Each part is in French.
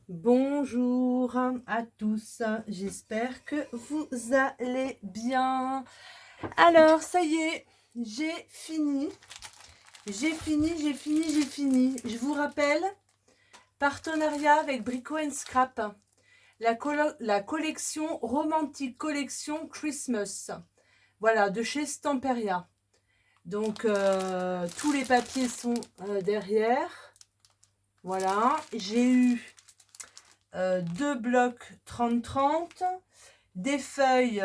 Bonjour à tous, j'espère que vous allez bien. Alors, ça y est, j'ai fini. Je vous rappelle, partenariat avec Brico Scrap, la collection Romantic Collection Christmas. Voilà, de chez Stamperia. Donc, tous les papiers sont derrière. Voilà, j'ai eu 2 blocs 30-30, des feuilles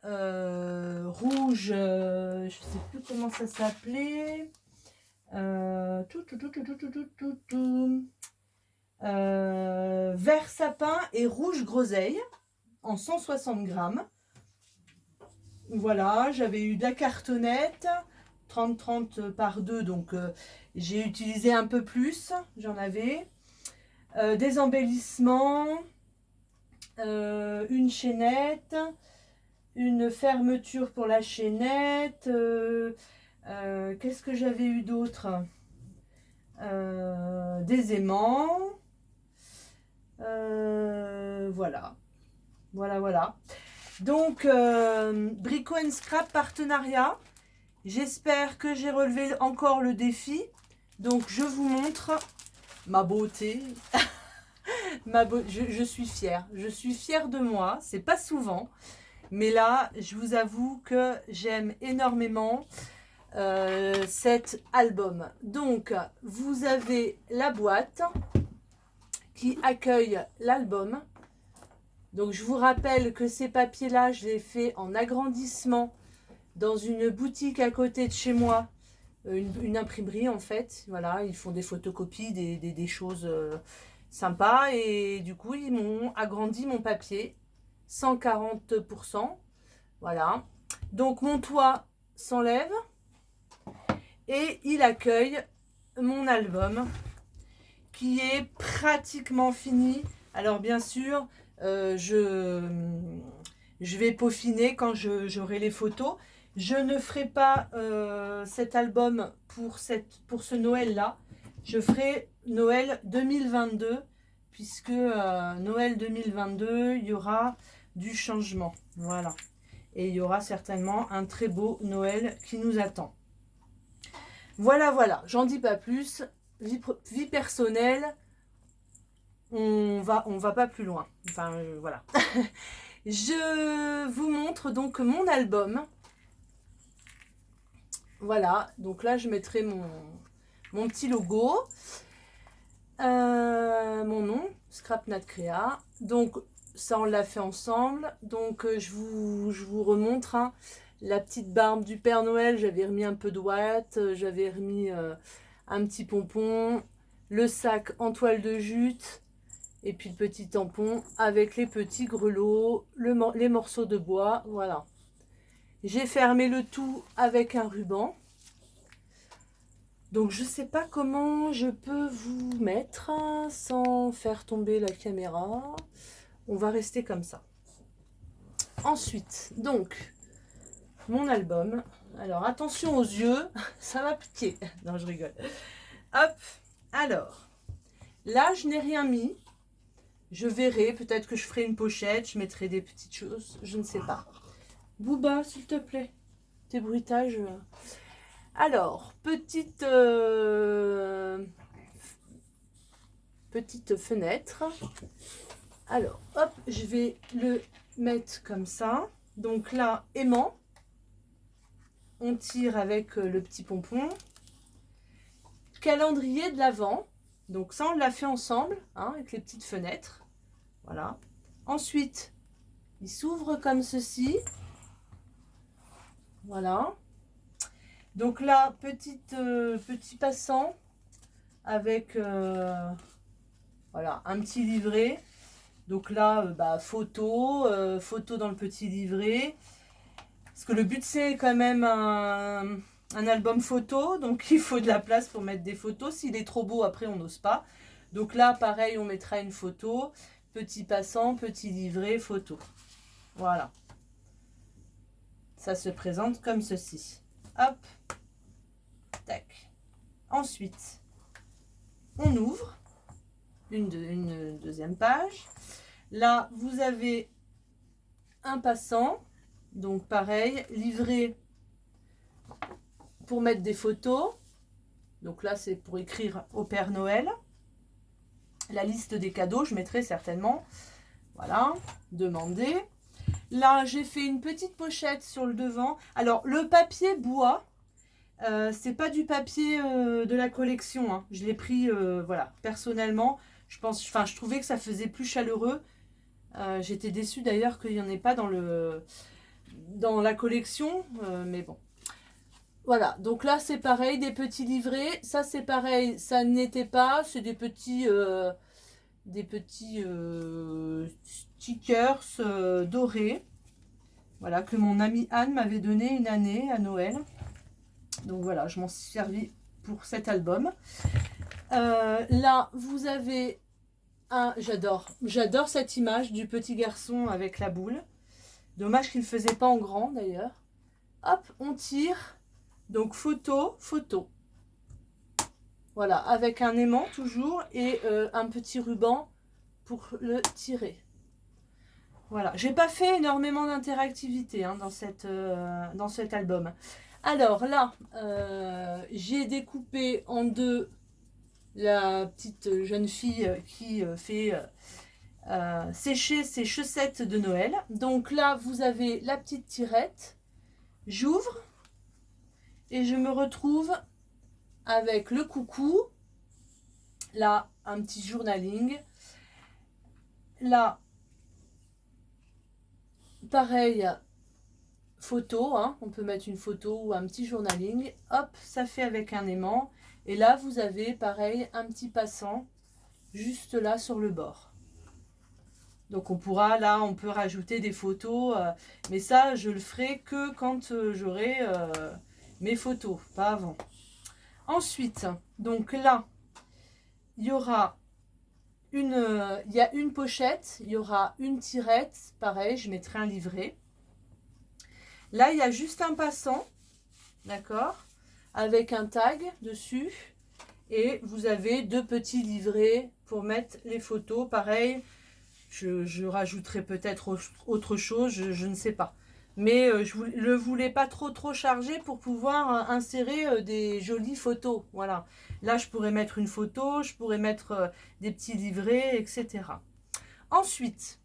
rouges, je ne sais plus comment ça s'appelait, vert sapin et rouge groseille en 160 grammes. Voilà, j'avais eu de la cartonnette 30-30 par 2, donc j'ai utilisé un peu plus, j'en avais. Des embellissements, une chaînette, une fermeture pour la chaînette, qu'est-ce que j'avais eu d'autre, des aimants, voilà, voilà. Donc, Brico Scrap partenariat, j'espère que j'ai relevé encore le défi. Donc, je vous montre ma beauté. Je suis fière, de moi, c'est pas souvent, mais là je vous avoue que j'aime énormément cet album. Donc vous avez la boîte qui accueille l'album. Donc je vous rappelle que ces papiers là je les fais en agrandissement dans une boutique à côté de chez moi, une imprimerie en fait. Voilà, ils font des photocopies, des choses sympa, et du coup ils m'ont agrandi mon papier 140%. Voilà, donc mon toit s'enlève et il accueille mon album qui est pratiquement fini. Alors bien sûr je vais peaufiner quand j'aurai les photos. Je ne ferai pas cet album pour ce Noël là. Je ferai Noël 2022, puisque Noël 2022, il y aura du changement. Voilà. Et il y aura certainement un très beau Noël qui nous attend. Voilà. J'en dis pas plus. Vie personnelle, on va pas plus loin. Enfin, voilà. Je vous montre donc mon album. Voilà, donc là je mettrai mon petit logo, mon nom, Scrap Nat Créa. Donc ça on l'a fait ensemble. Donc je vous remontre hein, la petite barbe du Père Noël. J'avais remis un peu de ouate, j'avais remis un petit pompon, le sac en toile de jute, et puis le petit tampon avec les petits grelots, les morceaux de bois. Voilà. J'ai fermé le tout avec un ruban. Donc je sais pas comment je peux vous mettre sans faire tomber la caméra. On va rester comme ça. Ensuite, donc, mon album. Alors attention aux yeux, ça va piquer. Non, je rigole. Hop, alors, là je n'ai rien mis. Je verrai, peut-être que je ferai une pochette, je mettrai des petites choses, je ne sais pas. Booba, s'il te plaît, tes bruitages. Alors, petite fenêtre. Alors, hop, je vais le mettre comme ça. Donc là, aimant. On tire avec le petit pompon. Calendrier de l'Avent. Donc ça, on l'a fait ensemble, hein, avec les petites fenêtres. Voilà. Ensuite, il s'ouvre comme ceci. Voilà. Donc là, petit passant avec voilà, un petit livret. Donc là, photo dans le petit livret. Parce que le but, c'est quand même un album photo. Donc il faut de la place pour mettre des photos. S'il est trop beau, après, on n'ose pas. Donc là, pareil, on mettra une photo. Petit passant, petit livret, photo. Voilà. Ça se présente comme ceci. Hop. Tac. Ensuite, on ouvre. une deuxième page. Là, vous avez un passant. Donc pareil, livret pour mettre des photos. Donc là, c'est pour écrire au Père Noël. La liste des cadeaux, je mettrai certainement. Voilà, demander. Là, j'ai fait une petite pochette sur le devant. Alors, le papier bois, c'est pas du papier de la collection. Hein. Je l'ai pris, voilà, personnellement. Je trouvais que ça faisait plus chaleureux. J'étais déçue d'ailleurs qu'il n'y en ait pas dans la collection, mais bon. Voilà, donc là c'est pareil, des petits livrets. Ça c'est pareil, ça n'était pas, c'est des petits stickers dorés. Voilà, que mon amie Anne m'avait donné une année à Noël. Donc voilà, je m'en suis servi pour cet album. Là, vous avez un... J'adore cette image du petit garçon avec la boule. Dommage qu'il ne faisait pas en grand d'ailleurs. Hop, on tire. Donc photo, photo. Voilà, avec un aimant toujours et un petit ruban pour le tirer. Voilà, j'ai pas fait énormément d'interactivité hein, dans cet album. Alors là, j'ai découpé en deux la petite jeune fille qui fait sécher ses chaussettes de Noël. Donc là, vous avez la petite tirette. J'ouvre et je me retrouve avec le coucou. Là, un petit journaling. Là, pareil, photo, hein, on peut mettre une photo ou un petit journaling. Hop, ça fait avec un aimant. Et là, vous avez, pareil, un petit passant juste là sur le bord. Donc on pourra, là, on peut rajouter des photos. Mais ça, je le ferai que quand j'aurai mes photos, pas avant. Ensuite, donc là, il y aura il y a une pochette, il y aura une tirette, pareil, je mettrai un livret. Là, il y a juste un passant, d'accord, avec un tag dessus. Et vous avez deux petits livrets pour mettre les photos. Pareil, je rajouterai peut-être autre chose, je ne sais pas. Mais je ne le voulais pas trop chargé pour pouvoir insérer des jolies photos. Voilà. Là, je pourrais mettre une photo, je pourrais mettre des petits livrets, etc. Ensuite,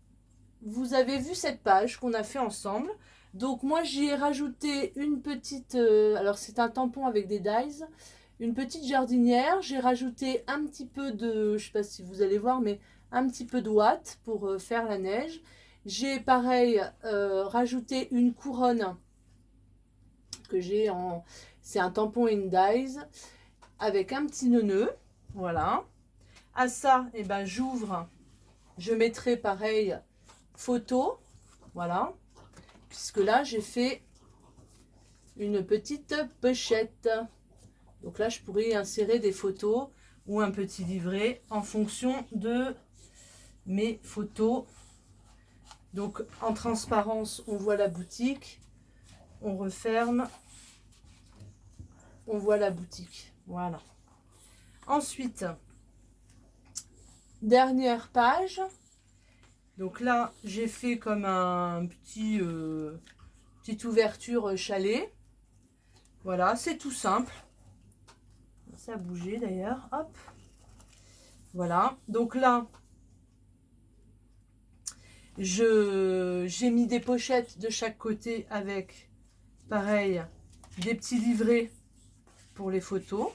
vous avez vu cette page qu'on a fait ensemble. Donc moi, j'y ai rajouté une petite... alors, c'est un tampon avec des dies. Une petite jardinière. J'ai rajouté un petit peu de... Je ne sais pas si vous allez voir, mais un petit peu de ouate pour faire la neige. J'ai pareil rajouté une couronne que j'ai en... C'est un tampon in dies avec un petit nœud. Voilà. À ça, eh ben, j'ouvre. Je mettrai pareil photo. Voilà. Puisque là, j'ai fait une petite pochette. Donc là, je pourrais insérer des photos ou un petit livret en fonction de mes photos. Donc en transparence, on voit la boutique. On referme. On voit la boutique. Voilà. Ensuite, dernière page. Donc là, j'ai fait comme un petite ouverture chalet. Voilà, c'est tout simple. Ça a bougé d'ailleurs. Hop. Voilà. Donc là, j'ai mis des pochettes de chaque côté avec, pareil, des petits livrets pour les photos.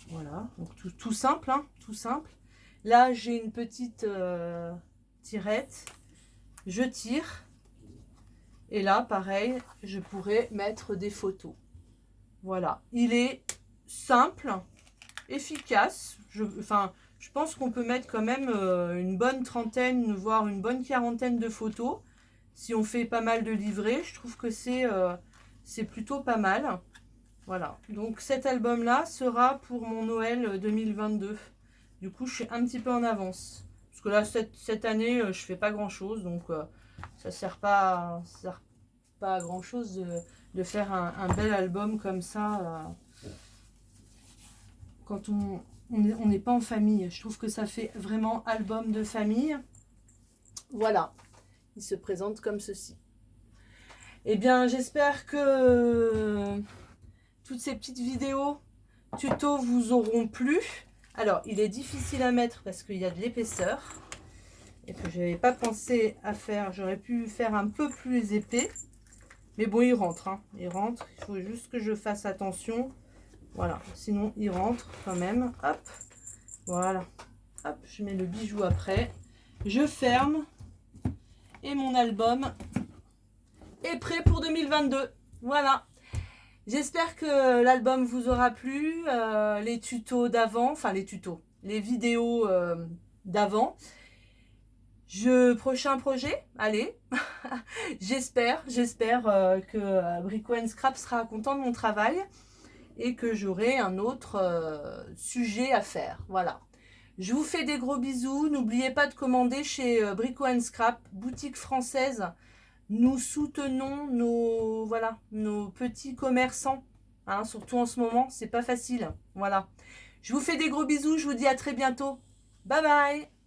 Voilà. Donc tout simple, hein, tout simple. Là, j'ai une petite tirette. Je tire. Et là, pareil, je pourrais mettre des photos. Voilà. Il est simple, efficace. Je pense qu'on peut mettre quand même une bonne trentaine, voire une bonne quarantaine de photos. Si on fait pas mal de livrets, je trouve que c'est plutôt pas mal. Voilà. Donc cet album-là sera pour mon Noël 2022. Du coup, je suis un petit peu en avance. Parce que là, cette année, je fais pas grand-chose. Donc, ça sert pas à grand-chose de faire un bel album comme ça. Quand on n'est pas en famille. Je trouve que ça fait vraiment album de famille. Voilà, il se présente comme ceci. Eh bien, j'espère que toutes ces petites vidéos tutos vous auront plu. Alors, il est difficile à mettre parce qu'il y a de l'épaisseur et que je n'avais pas pensé à faire. J'aurais pu faire un peu plus épais. Mais bon, il rentre, hein. Il rentre. Il faut juste que je fasse attention. Voilà, sinon il rentre quand même. Hop, voilà. Hop, je mets le bijou après. Je ferme. Et mon album est prêt pour 2022. Voilà. J'espère que l'album vous aura plu. Les tutos d'avant, enfin les tutos, les vidéos d'avant. Prochain projet, allez. j'espère que Brico Scrap sera content de mon travail et que j'aurai un autre sujet à faire. Voilà. Je vous fais des gros bisous. N'oubliez pas de commander chez Brico Scrap, boutique française. Nous soutenons nos petits commerçants. Hein, surtout en ce moment, c'est pas facile. Voilà. Je vous fais des gros bisous. Je vous dis à très bientôt. Bye bye.